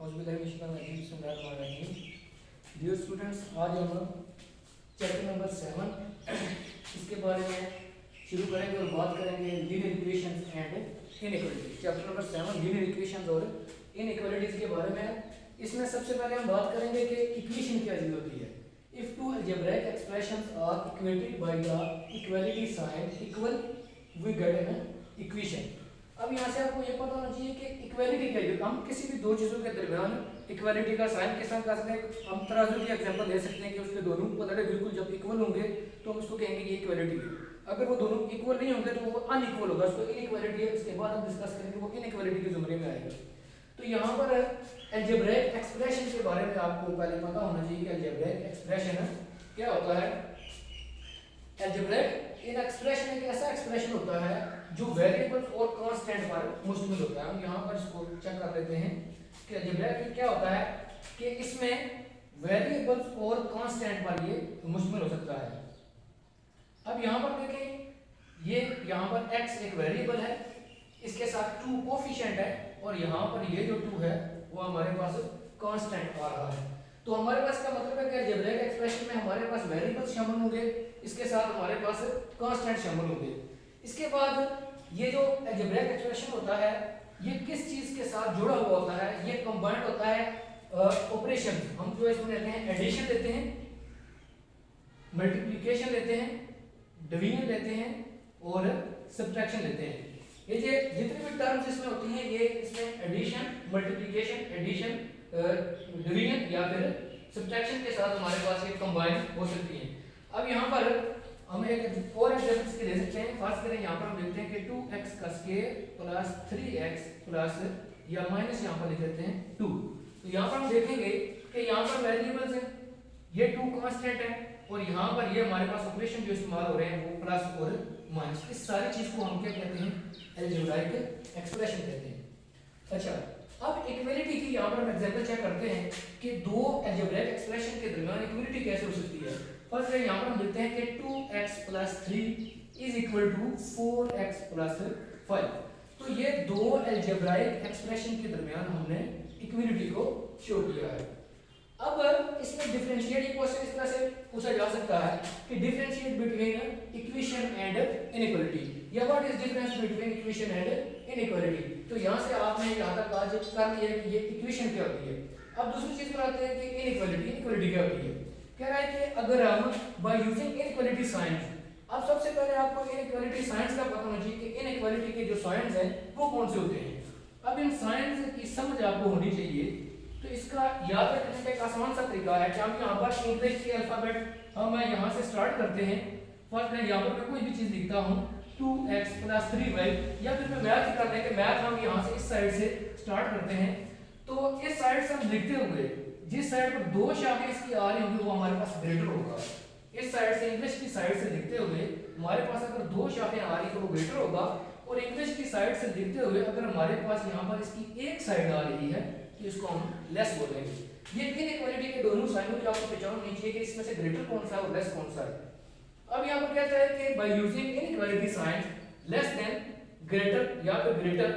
Dear students, आज हम chapter number 7 इसके बारे में शुरू करेंगे और बात करेंगे linear equations and inequalities. Chapter number 7 linear equations और इनइक्वालिटीज के बारे में। इसमें सबसे पहले हम बात करेंगे कि इक्वेशन क्या चीज होती है। If two algebraic expressions are equated by the equality sign equal we get an equation. अब यहाँ से आपको ये पता होना चाहिए कि इक्वालिटी क्या है। हम किसी भी दो चीजों के दरमियान इक्वालिटी का साइन किस तरह कर सकते हैं। हम तराजू की एग्जांपल ले सकते हैं कि उसके दोनों पलड़े बिल्कुल जब इक्वल होंगे तो हम उसको कहेंगे ये इक्वालिटी है। अगर वो दोनों इक्वल नहीं होंगे तो वो अनइक्वल होगा, उसको इनइक्वालिटी है। इसके बाद हम डिस्कस करेंगे वो इनइक्वालिटी के जुमरे में आएगा। तो यहाँ पर अलजेब्रिक एक्सप्रेशन के बारे में आपको पहले पता होना चाहिए कि अलजेब्रिक एक्सप्रेशन क्या होता है। अलजेब्रिक इन एक्सप्रेशन एक ऐसा एक्सप्रेशन होता है जो वेरिएबल्स और कांस्टेंट पर मुश्तमिल होता है। हम यहाँ पर इसको चेक कर लेते हैं कि अलजेब्रिक क्या होता है कि इसमें वेरिएबल्स और कांस्टेंट पर ये मुश्तमिल हो सकता है। अब यहाँ पर देखें, ये यहाँ पर x एक वेरिएबल है, इसके साथ 2 कोफिशिएंट है और यहाँ पर ये जो 2 है वो हमारे पास कांस्टेंट आ रहा है। तो हमारे पास का मतलब है कि अलजेब्रिक एक्सप्रेशन में हमारे पास वेरिएबल्स शामिल होंगे, इसके साथ हमारे पास कांस्टेंट शामिल होंगे। इसके बाद ये जो अलजेब्रिक एक्सप्रेशन होता है ये किस चीज के साथ जुड़ा हुआ होता है, ये कंबाइंड होता है ऑपरेशन। हम जो इसमें लेते हैं एडिशन लेते हैं, मल्टीप्लिकेशन लेते हैं, डिवीजन लेते हैं और सब्ट्रैक्शन लेते हैं। ये जो जितनी भी टर्म्स इसमें होती हैं ये इसमें एडिशन, मल्टीप्लिकेशन, एडिशन, डिवीजन या फिर सब्ट्रैक्शन के साथ हमारे पास ये कंबाइन हो सकती हैं। अब यहाँ पर हम एक और एग्जांपल के ले सकते हैं। फर्स्ट करें, यहाँ पर हम देखते हैं कि 2x का स्क्वायर प्लस 3x प्लस या माइनस यहाँ पर लिख देते हैं 2। तो यहाँ पर हम देखेंगे कि यहाँ पर वेरिएबल्स हैं, ये 2 कांस्टेंट है और यहाँ पर ये हमारे पास ऑपरेशन जो इस्तेमाल हो रहे हैं वो प्लस और माइनस। इस सारी चीज को हम क्या कहते हैं, अलजेब्रिक एक्सप्रेशन कहते हैं। अच्छा, अब इक्वालिटी की यहाँ पर हम एग्जांपल चेक करते हैं कि दो अलजेब्रिक एक्सप्रेशन के दरमियान इक्वालिटी कैसे हो सकती है। फर्स्ट यहाँ पर हम देखते हैं कि 2x + 3 = 4x + 5। तो ये दो अलजेब्रिक एक्सप्रेशन के दरमियान हमने इक्वालिटी को शो किया है। अब इसमें डिफरेंशिएट क्वेश्चन इस तरह से पूछा जा सकता है कि differentiate between equation and inequality, या what is difference between equation and inequality. तो यहाँ से आपने यहाँ तक आज कर लिया कि ये इक्वेशन क्या होती है। अब दूसरी चीज पर आते हैं कि इनइक्वालिटी क्या होती है। कह रहा है कि अगर हम बाय यूजिंग इनइक्वालिटी साइंस, अब सबसे पहले आपको इनइक्वालिटी साइंस का पता होना चाहिए कि इनइक्वालिटी के जो साइंस हैं वो कौन से होते हैं। अब इन साइंस की समझ आपको होनी चाहिए। तो इसका याद रखने का एक आसान सा तरीका है कि हम यहाँ पर इंग्लिश के अल्फाबेट हम यहाँ से स्टार्ट करते हैं। फर्स्ट मैं यहाँ पर कोई भी चीज लिखता हूँ 2x + 3y, या फिर मैं मैथ करते हैं कि मैथ हम यहाँ से इस साइड से स्टार्ट करते हैं। तो इस साइड से हम लिखते हुए जिस साइड पर 2 शाखें इसकी आ रही होंगी वो हमारे पास ग्रेटर होगा। इस साइड से इंग्लिश की साइड से लिखते हुए हमारे पास अगर 2 शाखें आ रही तो वो ग्रेटर होगा, और इंग्लिश की साइड से लिखते हुए अगर हमारे पास यहाँ पर इसकी एक साइड आ रही है तो इसको हम लेस बोलेंगे। ये इनइक्वालिटी के दोनों साइनों की आपको पहचान होनी चाहिए कि इसमें से ग्रेटर कौन सा है और लेस कौन सा है। अब यहाँ पर कहता है कि by using inequality sign less than, greater या फिर ग्रेटर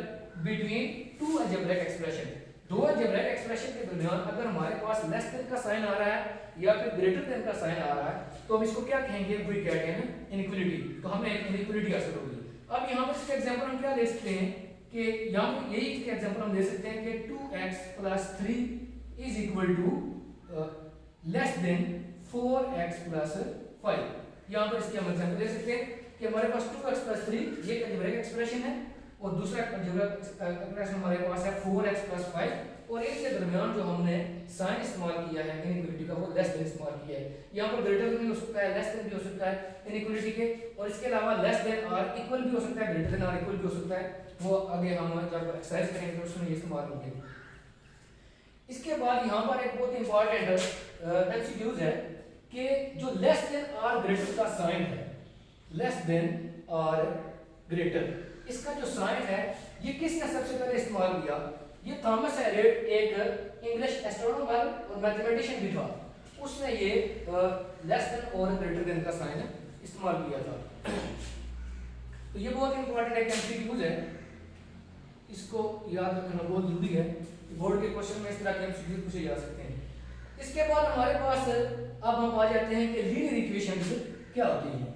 बिटवीन 2 अलजेब्रिक एक्सप्रेशन। दो अलजेब्रिक एक्सप्रेशन के दरमियान अगर हमारे पास लेस देन का साइन आ रहा है या फिर ग्रेटर देन का साइन आ रहा है तो हम इसको क्या कहेंगे, वी गेट एन इनइक्वालिटी। तो हमें एक इनइक्वालिटी हासिल होगी। अब यहाँ पर इसके एग्जांपल हम क्या ले सकते हैं कि यहाँ पर यही इसके एग्जांपल हम ले सकते हैं कि 2x + 3 = लेस देन 4x + 5। यहाँ पर इसके हम एग्जांपल ले सकते हैं कि हमारे पास 2x + 3 ये अलजेब्रिक एक्सप्रेशन है और दूसरा अलजेब्रिक एक्सप्रेशन हमारे पास है 4x + 5, और इसके दरमियान जो हमने साइन इस्तेमाल किया है इनइक्वालिटी का वो लेस देन इस्तेमाल किया है। यहाँ पर ग्रेटर भी हो सकता है, लेस देन भी हो सकता है इनइक्वालिटी के, और इसके अलावा लेस देन और इक्वल भी हो सकता है, ग्रेटर देन और इक्वल भी हो सकता है। वो आगे हम जब एक्सरसाइज करेंगे तो उसमें ये इस्तेमाल होंगे। इसके बाद यहाँ पर एक बहुत इंपॉर्टेंट एमसीक्यूज है कि जो लेस देन और ग्रेटर का साइन है, लेस देन और ग्रेटर, इसका जो साइन है ये किसने सबसे पहले इस्तेमाल किया। ये थॉमस एलियट एक इंग्लिश एस्ट्रोनॉमर और मैथमेटिशियन भी था, उसने ये लेस देन और ग्रेटर देन का साइन इस्तेमाल किया था। तो ये बहुत इंपॉर्टेंट एक एमसीक्यूज है, इसको याद रखना बहुत जरूरी है। बोर्ड के क्वेश्चन में इस तरह के एमसीक्यू पूछे जा सकते हैं। इसके बाद हमारे पास अब हम आ जाते हैं कि लीनियर इक्वेशंस क्या होती हैं।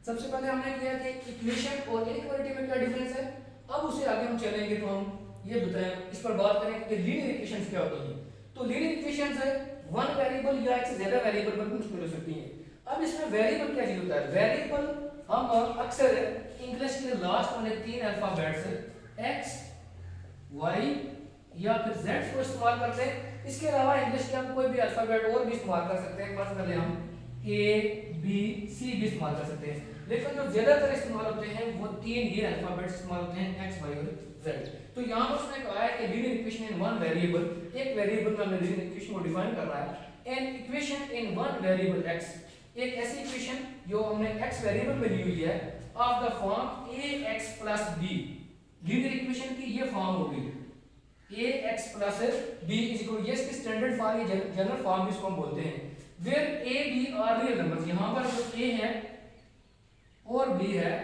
सबसे पहले हमने किया कि इक्वेशन और इनइक्वालिटी में क्या डिफरेंस है। अब उसे आगे हम चलेंगे तो हम ये बताएं, इस पर बात करें कि लीनियर इक्वेशंस क्या होती हैं। तो लीनियर इक्वेशंस है वन वेरिएबल या एक से ज्यादा वेरिएबल पर मुश्किल हो सकती हैं। अब इसमें वेरिएबल क्या चीज होता है। वेरिएबल हम अक्सर इंग्लिश के लास्ट वाले 3 अल्फाबेट्स एक्स, वाई या फिर जेड को इस्तेमाल करते हैं। इसके अलावा इंग्लिश के हम कोई भी अल्फाबेट और भी इस्तेमाल कर सकते हैं। फर्स्ट पहले हम ए, बी, सी भी इस्तेमाल कर सकते हैं, लेकिन जो ज्यादातर इस्तेमाल होते हैं वो 3 ये अल्फाबेट्स इस्तेमाल होते हैं एक्स, वाई और जेड। तो यहाँ पर उसने कहा है कि linear equation in one variable, एक वेरिएबल में हमने लीनियर इक्वेशन को डिफाइन कर रहा है। An equation in one variable x, एक ऐसी इक्वेशन जो हमने एक्स वेरिएबल में ली हुई है of the form ax plus b। Linear equation की ये फॉर्म होगी ax plus b is equal, ये इसकी स्टैंडर्ड फॉर्म या जनरल फॉर्म भी इसको हम बोलते हैं। Where a b are real numbers, यहां पर जो a है और b है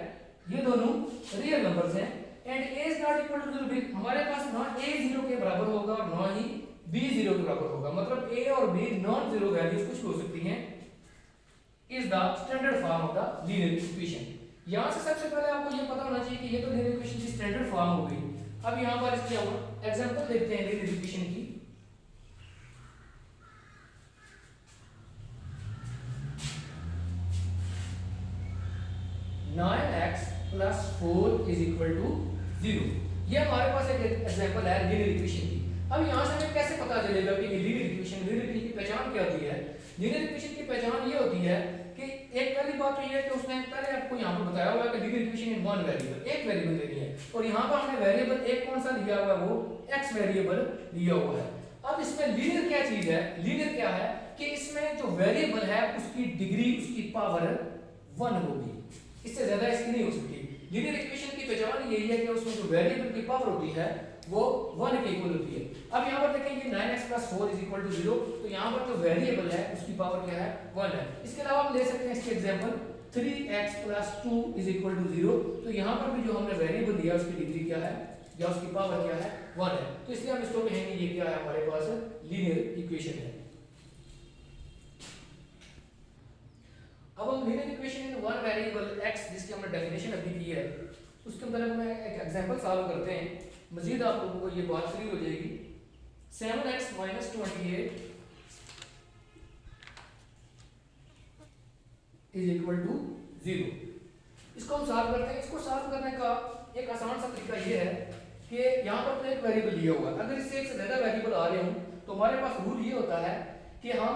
ये दोनों रियल नंबर्स हैं। And a is not equal to 0, हमारे पास ना a 0 के बराबर होगा और ना ही b 0 के बराबर होगा, मतलब a और b नॉन जीरो वैल्यूज कुछ हो सकती हैं। Is the standard form of the linear equation. यहां से सबसे पहले आपको ये पता होना चाहिए कि ये तो लीनियर इक्वेशन की स्टैंडर्ड फॉर्म हो गई। अब यहां पर इसकी एग्जांपल देखते हैं लीनियर इक्वेशन की। Nine x plus 4 is equal to 0। ये हमारे पास एक एग्जांपल है लीनियर इक्वेशन की। अब यहां से हमें कैसे पता चलेगा कि लीनियर इक्वेशन की पहचान क्या होती है। लीनियर इक्वेशन की पहचान ये होती है कि एक पहली बात तो ये है कि उसने पहले आपको यहाँ पर बताया हुआ है कि linear equation in one variable, एक वेरिएबल लेनी है और यहाँ पर हमने वेरिएबल एक कौन सा लिया हुआ है, वो एक्स वेरिएबल लिया हुआ है। अब इसमें लीनियर क्या चीज है, लीनियर क्या है कि इसमें जो वेरिएबल है उसकी डिग्री, उसकी पावर 1 होगी, इससे ज्यादा इसकी नहीं हो सकती। लीनियर इक्वेशन की पहचान यही है कि उसमें जो वेरिएबल की पावर होती है वो 1 के इक्वल होती है। अब यहाँ पर देखें ये 9x + 4 = 0, तो यहाँ पर जो वेरिएबल है उसकी पावर क्या है, 1 है। इसके अलावा हम ले सकते हैं इसके एग्जांपल 3x + 2 = 0, तो यहाँ पर भी जो हमने वेरिएबल दिया उसकी डिग्री क्या है या उसकी पावर क्या है, 1 है। तो इसलिए हम इसको कहेंगे ये क्या है, हमारे पास लीनियर इक्वेशन है। अब हम linear equation in one variable x जिसकी हमने डेफिनेशन अभी की है उसके मतलब में एक एग्जांपल सॉल्व करते हैं, मजीद आप लोगों को ये बात क्लियर हो जाएगी। 7x - 28 = 0। इसको हम सॉल्व करते हैं। इसको सॉल्व करने का एक आसान सा तरीका ये है कि यहाँ पर तो एक वेरिएबल लिया हुआ है, अगर इससे एक से ज्यादा वेरिएबल आ रहे हों तो हमारे पास रूल ये होता है कि हम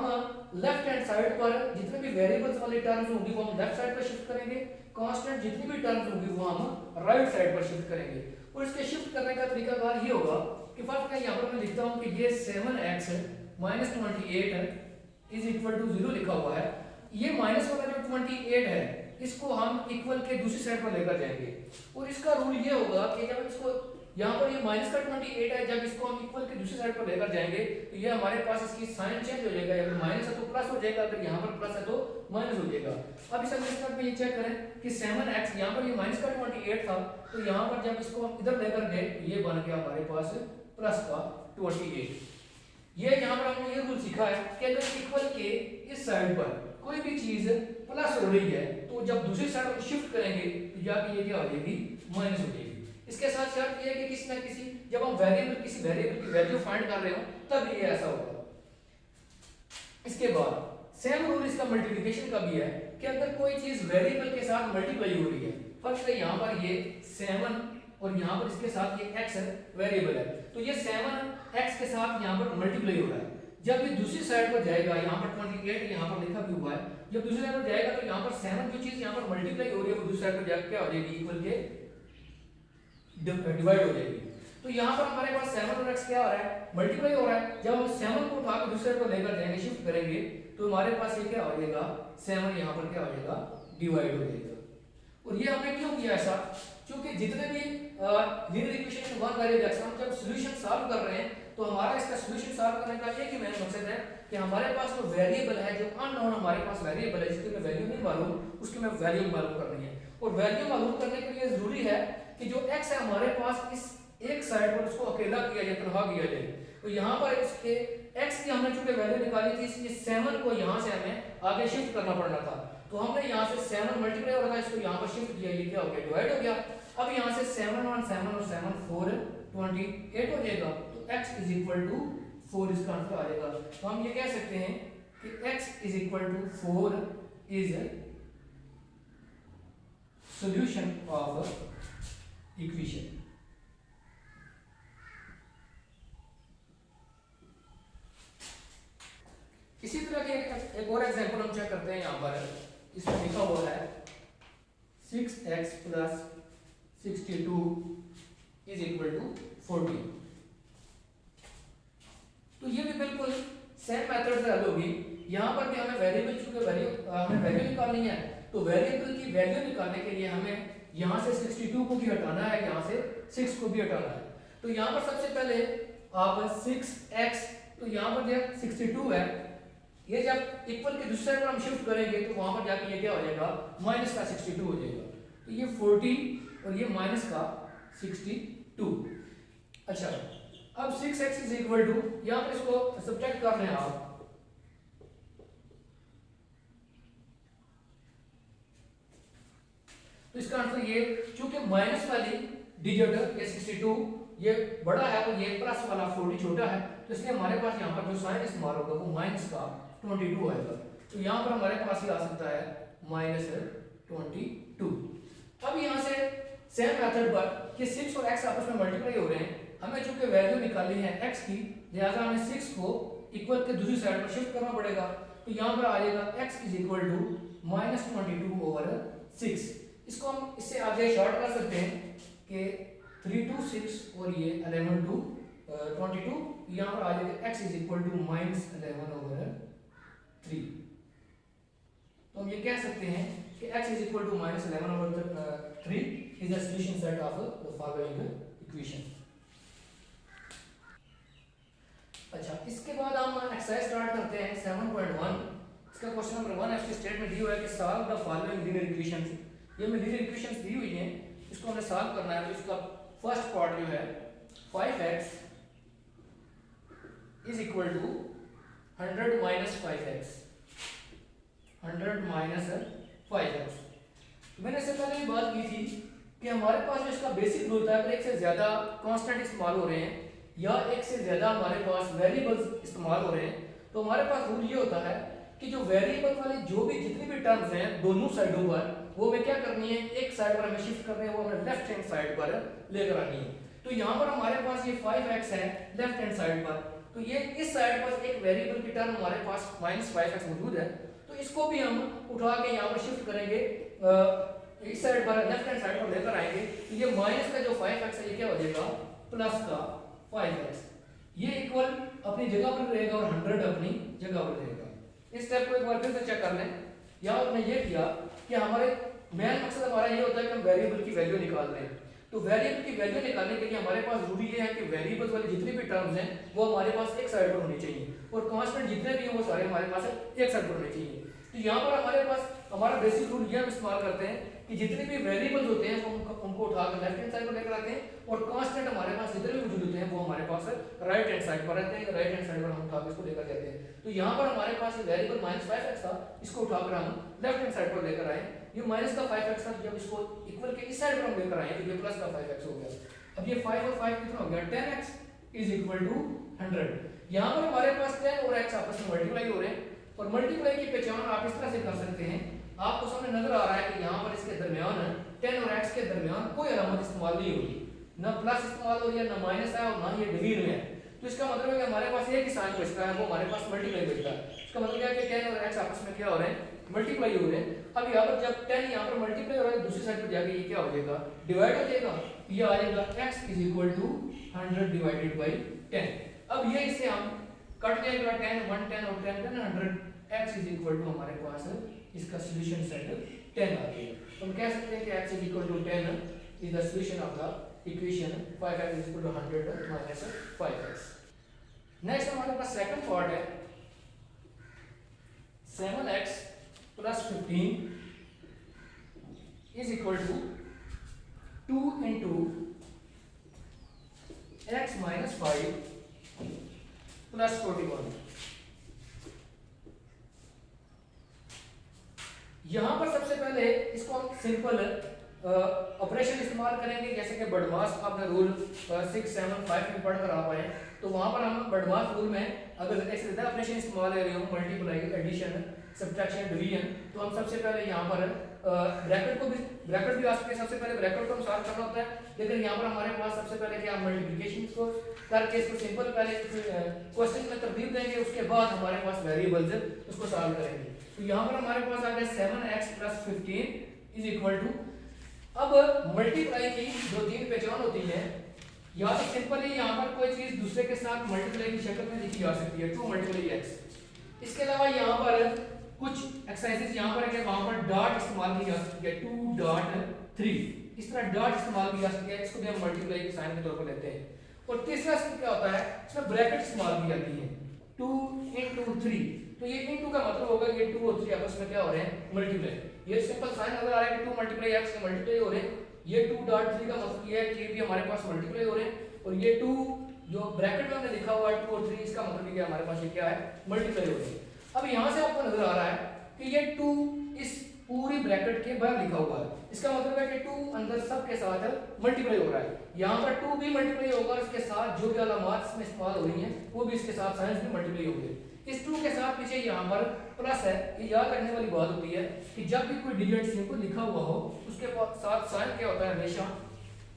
लेफ्ट हैंड साइड पर जितने भी वेरिएबल्स वाली टर्म्स होंगी वो हम लेफ्ट साइड पर शिफ्ट करेंगे, कांस्टेंट जितनी भी टर्म्स होंगी वो हम राइट साइड पर शिफ्ट करेंगे। और इसके शिफ्ट करने का तरीका कार ये होगा कि फर्स्ट क्या यहाँ पर मैं लिखता हूँ कि ये 7x - 28 = 0 लिखा हुआ है। ये माइनस वाला जो 28 है इसको हम इक्वल के दूसरी साइड पर लेकर जाएंगे और इसका रूल ये होगा कि जब इसको यहाँ पर ये माइनस का 28 है, जब इसको हम इक्वल के दूसरी साइड पर लेकर जाएंगे तो ये हमारे पास इसकी साइन चेंज हो जाएगा, अगर माइनस है तो प्लस हो जाएगा, अगर यहाँ पर प्लस है तो माइनस हो जाएगा। अब इस अग्निस्टर पे ये चेक करें कि 7x यहाँ पर ये माइनस का 28 था, तो यहाँ पर जब इसको हम इधर लेकर गए तो ये बन गया हमारे पास प्लस का 28। ये यहाँ पर हमने ये रूल सीखा है कि अगर इक्वल के इस साइड पर कोई भी चीज प्लस हो रही है तो जब दूसरी साइड पर शिफ्ट करेंगे तो जाके ये क्या हो जाएगी, माइनस हो जाएगी। इसके साथ शर्त ये है कि किसी ना किसी जब हम किसी वेरिएबल की वैल्यू फाइंड कर रहे हो तब ये ऐसा होगा। इसके बाद सेम रूल इसका मल्टीप्लिकेशन का भी है कि अगर कोई चीज वेरिएबल के साथ मल्टीप्लाई हो रही है, फर्स्ट यहाँ पर ये 7 और यहाँ पर इसके साथ ये x वेरिएबल है, तो ये 7x के साथ यहाँ पर मल्टीप्लाई हो रहा है। जब ये दूसरी साइड पर जाएगा, यहाँ पर 28 यहाँ पर लिखा भी हुआ है, जब दूसरी साइड पर जाएगा तो यहाँ पर 7 जो चीज यहाँ पर मल्टीप्लाई हो रही है वो दूसरी साइड पर जाकर क्या हो जाएगी, इक्वल के डिवाइड हो जाएगी। तो यहाँ पर हमारे पास 7 और x क्या हो रहा है, मल्टीप्लाई हो रहा है। जब हम 7 को उठा के दूसरे पर लेकर जाएंगे, शिफ्ट करेंगे, तो हमारे पास ये क्या हो जाएगा, 7 यहाँ पर क्या हो जाएगा, डिवाइड हो जाएगा। और ये हमने क्यों किया ऐसा, क्योंकि जितने भी linear equation one variable x हम जब सॉल्यूशन सॉल्व कर रहे हैं तो हमारा इसका सॉल्यूशन सॉल्व करने का एक ही मेन मकसद है कि हमारे पास जो वेरिएबल है, जो अननोन हमारे पास वेरिएबल है जिसकी मैं वैल्यू नहीं मालूम, उसकी मैं वैल्यू मालूम करनी है। और वैल्यू मालूम करने के लिए जरूरी है कि जो x है हमारे पास इस एक साइड पर उसको अकेला किया जाए, तनहा किया जाए। तो यहाँ पर इसके x की हमने चूंकि वैल्यू निकाली थी, इसलिए 7 को यहाँ से हमें आगे शिफ्ट करना पड़ना था। तो हमने यहाँ से 7 मल्टीप्लाई हो रहा था, इसको यहाँ पर शिफ्ट किया, ये क्या हो गया, डिवाइड हो गया। अब यहाँ से 7 1 7 और 7 4 28 हो जाएगा। तो x इज इक्वल टू 4 इसका आंसर आ जाएगा। तो हम ये कह सकते हैं कि x is equal to 4 is solution of equation. इसी तरह के एक और एग्जांपल हम चेक करते हैं। यहाँ पर इसमें लिखा हुआ है 6x plus 62 is equal to 40। तो ये भी बिल्कुल सेम मेथड से हल होगी। यहाँ पर भी हमें वेरिएबल चूंकि हमें वैल्यू निकालनी है, तो वेरिएबल की वैल्यू निकालने के लिए हमें यहाँ से 62 को भी हटाना है, यहाँ से 6 को भी हटाना है। तो यहाँ पर सबसे पहले आप 6x, तो यहाँ पर जो 62 है, ये जब इक्वल के दूसरे साइड पर हम शिफ्ट करेंगे तो वहां पर जाके ये क्या हो जाएगा, माइनस का 62 हो जाएगा। तो ये 40 और ये माइनस का 62। अच्छा, अब 6x इज इक्वल टू, यहाँ पर इसको सब्ट्रैक्ट कर रहे हैं आप, तो इसका आंसर ये, चूंकि माइनस वाली डिजिट ये 62 ये बड़ा है और ये प्लस वाला 40 छोटा है, तो इसलिए हमारे पास यहाँ पर जो साइन इस्तेमाल होगा वो माइनस का 22 आएगा। तो यहाँ पर हमारे पास ये आ सकता है माइनस 22। अब यहाँ से सेम मेथड पर कि 6 और x आपस में मल्टीप्लाई हो रहे हैं, हमें चूंकि वैल्यू निकाली है x की, लिहाजा हमें 6 को इक्वल के दूसरी साइड पर शिफ्ट करना पड़ेगा। तो यहाँ पर आ जाएगा x is equal to minus 22 over 6। इसको हम इससे आगे शॉर्ट कर सकते हैं कि 3 2 6 और ये 11 2 22, यहाँ पर आ जाएगा x is equal to minus 11 over 3। तो हम ये कह सकते हैं कि x is equal to minus 11 over 3 is the solution set of the following equation. अच्छा, इसके बाद हम एक्सरसाइज स्टार्ट करते हैं 7.1। इसका क्वेश्चन नंबर 1 आपके स्टेटमेंट दी हुआ है कि solve the following linear equations. ये में लीनियर इक्वेशंस दी हुई हैं, इसको हमें सॉल्व करना है। तो इसका फर्स्ट पार्ट जो है 5x is equal to 100 minus 5x, 100 minus 5x। तो मैंने इससे पहले भी बात की थी कि हमारे पास जो इसका बेसिक रूल था, अगर एक से ज्यादा कांस्टेंट इस्तेमाल हो रहे हैं या एक से ज्यादा हमारे पास वेरिएबल्स इस्तेमाल हो रहे हैं, तो हमारे पास रूल ये होता है कि जो वेरिएबल वाली जो भी जितनी भी टर्म्स हैं दोनों साइडों पर, वो हमें क्या करनी है, एक साइड पर हमें शिफ्ट करनी है, वो हमें लेफ्ट हैंड साइड पर लेकर आनी है। तो यहाँ पर हमारे पास ये 5x है लेफ्ट हैंड साइड पर, तो ये इस साइड पर एक वेरिएबल की टर्म हमारे पास माइनस 5x मौजूद है, तो इसको भी हम उठा के यहाँ पर शिफ्ट करेंगे, इस साइड पर लेफ्ट हैंड साइड पर लेकर आएंगे। तो ये माइनस का जो 5x है ये क्या हो जाएगा, प्लस का 5x। ये इक्वल अपनी जगह पर रहेगा और 100 अपनी जगह पर रहेगा। इस स्टेप को एक बार फिर से चेक कर लें। यहाँ हमने ये किया कि हमारे मेन मकसद हमारा ये होता है कि हम वेरिएबल की वैल्यू निकाल लें। तो वेरिएबल की वैल्यू निकालने के लिए हमारे पास जरूरी ये है कि वेरिएबल्स वाली जितनी भी टर्म्स हैं वो हमारे पास एक साइड पर होनी चाहिए, और कांस्टेंट जितने भी हैं वो सारे हमारे पास एक साइड पर होने चाहिए। तो यहाँ पर हमारे पास हमारा बेसिक रूल ये हम इस्तेमाल करते हैं कि जितने भी वेरिएबल्स होते हैं उनको उठाकर लेफ्ट हैंड साइड पर लेकर आते हैं, और कांस्टेंट हमारे पास जितने भी मौजूद होते हैं वो हमारे पास राइट हैंड साइड पर रहते हैं। राइट हैंड साइड पर हम उठाकर इसको लेकर जाते हैं। तो यहाँ पर हमारे पास वेरिएबल माइनस 5x था, इसको उठाकर हम लेफ्ट हैंड साइड पर लेकर आए। ये माइनस का 5x था, जब इसको इक्वल के इस साइड पर हम लेकर आए तो ये प्लस का 5x हो गया। अब ये 5 और 5 कितना हो गया, 10x इज इक्वल टू 100। यहाँ पर हमारे पास 10 और x आपस में मल्टीप्लाई हो रहे हैं, और मल्टीप्लाई की पहचान आप इस तरह से कर सकते हैं। आपको सामने नजर आ रहा है कि यहाँ पर इसके दरमियान 10 और x के दरमियान कोई अलामत इस्तेमाल नहीं होगी, ना प्लस इस्तेमाल हो रही है, ना माइनस है, और ना ये डिवीजन में है। तो इसका मतलब है कि हमारे पास एक ही साइन बचता है, वो हमारे पास मल्टीप्लाई बचता है। इसका मतलब है कि 10 और x आपस में क्या हो रहे हैं, मल्टीप्लाई हो रहे हैं। अब यहाँ पर जब 10 यहाँ पर मल्टीप्लाई हो रहा है, दूसरी साइड पर जाके ये क्या हो जाएगा, डिवाइड हो जाएगा। ये आ जाएगा x is equal to 100 divided by 10। अब ये इसे हम कट जाएगा, 10 1 10 और 10 10 100, x इज इक्वल टू हमारे पास इसका सॉल्यूशन सेट 10 आ गया। तो हम कह सकते हैं कि x is equal to 10 is the solution of the equation 5x is equal to 100 minus 5x। Next हमारे पास सेकंड पार्ट है 7x plus 15 is equal to 2 into x minus 5 plus 41। यहां पर सबसे पहले इसको हम सिंपल ऑपरेशन इस्तेमाल करेंगे, जैसे कि बडमास आपने रूल 6, 7, 5 में पढ़कर आ पाए, तो वहां पर हम बडमास रूल में अगर एक सीधा ऑपरेशन इस्तेमाल कर रहे हो, मल्टीप्लाई, एडिशन, सब्ट्रैक्शन, डिवीजन, तो हम सबसे पहले यहाँ पर ब्रैकेट भी आ सकते हैं। सबसे पहले ब्रैकेट को हम सॉल्व करना होता है, लेकिन यहाँ पर हमारे पास सबसे पहले क्या मल्टीप्लिकेशन को करके इसको सिंपल पहले क्वेश्चन में तरतीब देंगे, उसके बाद हमारे पास वेरिएबल्स उसको सॉल्व करेंगे। तो यहाँ पर हमारे पास आ गया 7x + 15 इज इक्वल टू, अब मल्टीप्लाई की दो तीन पहचान होती है, या तो सिंपली यहाँ पर कोई चीज दूसरे के साथ मल्टीप्लाई की शक्ल में लिखी जा सकती है, 2 × x। इसके अलावा यहाँ पर कुछ एक्सरसाइजेस यहाँ पर है कि वहां पर डॉट इस्तेमाल की जा सकती है, 2.3 इस तरह डॉट इस्तेमाल की जा सकती है, इसको भी हम मल्टीप्लाई के साइन के तौर पर लेते हैं। और तीसरा क्या होता है, इसमें ब्रैकेट इस्तेमाल की जाती है, 2 × 3, तो ये इनटू का मतलब होगा ये 2 और 3 आपस में क्या हो रहे हैं, मल्टीप्लाई। ये सिंपल साइन नजर आ रहा है कि 2 × x के मल्टीप्लाई हो रहे हैं, ये 2.3 का मतलब ये है कि ये भी हमारे पास मल्टीप्लाई हो रहे हैं, और ये 2 जो ब्रैकेट में हमने लिखा हुआ है 2 और 3, इसका मतलब ये हमारे पास ये क्या है, मल्टीप्लाई हो रही है। अब यहां से आपको नजर आ रहा है कि ये 2 इस पूरी ब्रैकेट के बाहर लिखा हुआ है, इसका मतलब है कि 2 अंदर सब के साथ मल्टीप्लाई हो रहा है। यहाँ पर 2 भी मल्टीप्लाई होगा, इसके साथ जो भी अलामात इसमें इस्तेमाल हो रही हैं वो भी इसके साथ साइंस भी मल्टीप्लाई होंगे। इस 2 के साथ पीछे यहाँ पर प्लस है। ये याद रखने वाली बात होती है कि जब भी कोई डिजिट सिंपल लिखा हुआ हो उसके साथ साइन क्या होता है, हमेशा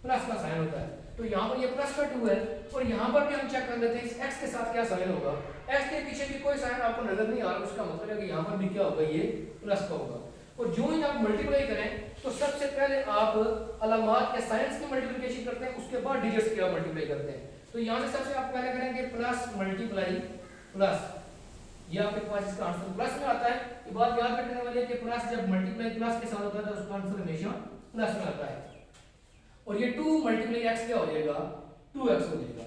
प्लस का साइन होता है। तो यहाँ पर ये प्लस का 2 है, और यहाँ पर भी हम चेक कर लेते हैं इस x के साथ क्या साइन होगा। x के पीछे भी कोई साइन आपको नजर नहीं आ रहा, उसका मतलब है कि यहाँ पर भी क्या होगा, ये प्लस का होगा। और जो ही आप मल्टीप्लाई करें तो सबसे पहले आप अलामात या साइंस की मल्टीप्लिकेशन करते हैं, उसके बाद डिजिट्स की आप मल्टीप्लाई करते हैं। तो यहाँ से सबसे आप पहले करेंगे प्लस मल्टीप्लाई प्लस, ये आपके पास इसका आंसर प्लस में आता है। ये बात याद रखने वाली है कि प्लस जब मल्टीप्लाई प्लस के साथ होता है तो उसका आंसर हमेशा प्लस में आता है। और ये 2 × x क्या हो जाएगा, 2x हो जाएगा।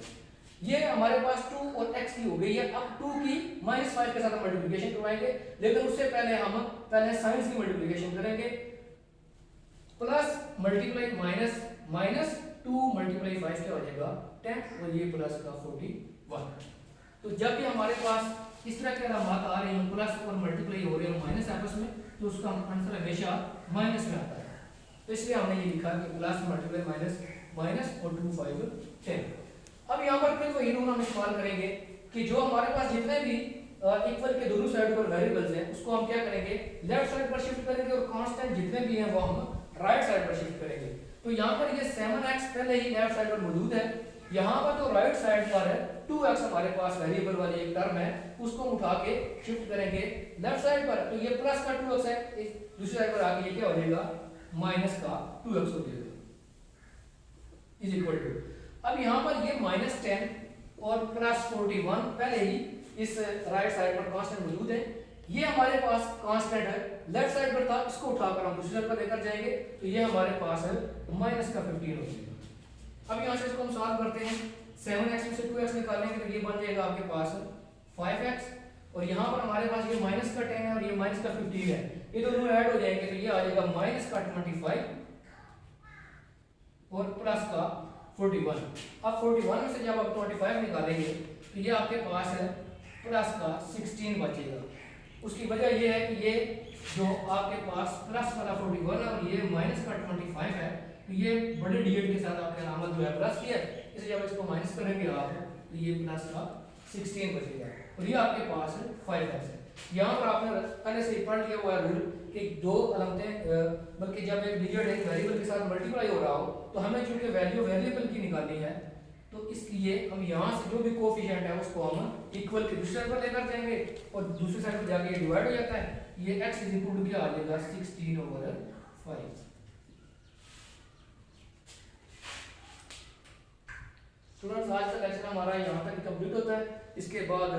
ये हमारे पास 2 और x की हो गई है। अब 2 की -5 के साथ हम मल्टीप्लिकेशन करवाएंगे, लेकिन उससे पहले हम साइंस की मल्टीप्लिकेशन करेंगे। प्लस मल्टीप्लाई माइनस, माइनस 2 × 5 क्या हो जाएगा, 10, और ये प्लस का 41। तो जब भी हमारे पास इस तरह के अलामात आ रहे हैं, प्लस और मल्टीप्लाई हो रहे हैं माइनस आपस में, तो उसका आंसर हमेशा माइनस में आता है। तो इसलिए हमने ये लिखा कि प्लस मल्टीप्लाई माइनस, माइनस और 2, 5, 10। अब यहाँ पर फिर वही रूल हम इस्तेमाल करेंगे कि जो हमारे पास जितने भी इक्वल के दोनों साइड पर वेरिएबल्स हैं उसको हम क्या करेंगे, लेफ्ट साइड पर शिफ्ट करेंगे, और कांस्टेंट जितने भी हैं वो हम राइट साइड पर शिफ्ट करेंगे। तो यहाँ पर ये 7x पहले ही लेफ्ट साइड पर मौजूद है, यहाँ पर तो राइट साइड पर 2x हमारे पास वेरिएबल वाली एक टर्म है, उसको उठा के शिफ्ट करेंगे लेफ्ट साइड पर, तो ये प्लस का 2x है, दूसरी साइड पर आके ये क्या हो जाएगा, माइनस का 2x हो जाएगा, इज इक्वल टू। अब यहाँ पर ये -10 और प्लस 41 पहले ही इस राइट साइड पर कांस्टेंट मौजूद है, ये हमारे पास कांस्टेंट है, लेफ्ट साइड पर था, इसको उठाकर हम दूसरी साइड पर लेकर जाएंगे, तो ये हमारे पास है माइनस का 15 हो जाएगा। अब यहाँ से इसको हम सॉल्व करते हैं, 7x में से 2x निकालेंगे तो ये बन जाएगा आपके पास 5x, और यहाँ पर हमारे पास ये माइनस का 10 है और ये माइनस का 15 है, ये दोनों ऐड हो जाएंगे तो ये आ जाएगा माइनस का 25 और प्लस का 41। अब 41 में से जब आप 25 निकालेंगे तो ये आपके पास है प्लस का 16 बचेगा। उसकी वजह ये है कि ये जो आपके पास प्लस वाला 41 है और ये माइनस का 25 है, तो ये बड़े डिजिट के साथ आपके अलामत जो है प्लस की है, इसे जब इसको माइनस करेंगे आप तो ये प्लस का 16 बचेगा, और ये आपके पास 5x है। यहाँ पर आपने पहले से पढ़ लिया हुआ है रूल कि दो अलामतें, बल्कि जब एक डिजिट एक वेरिएबल के साथ मल्टीप्लाई हो रहा हो तो हमें चूंकि वैल्यू वेरिएबल की निकालनी है, तो इसलिए हम यहाँ से जो भी कोफिशिएंट है उसको हम इक्वल के दूसरे साइड पर लेकर जाएंगे, और दूसरी साइड पर जाके ये डिवाइड हो जाता है, ये x इज इक्वल टू क्या आ जाएगा 16/5। स्टूडेंट्स आज का लेक्चर हमारा यहाँ तक कंप्लीट होता है। इसके बाद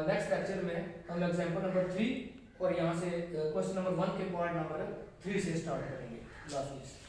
नेक्स्ट लेक्चर में हम एग्जांपल नंबर 3 और यहाँ से क्वेश्चन नंबर 1 के पॉइंट नंबर 3 से स्टार्ट करेंगे। लास्ट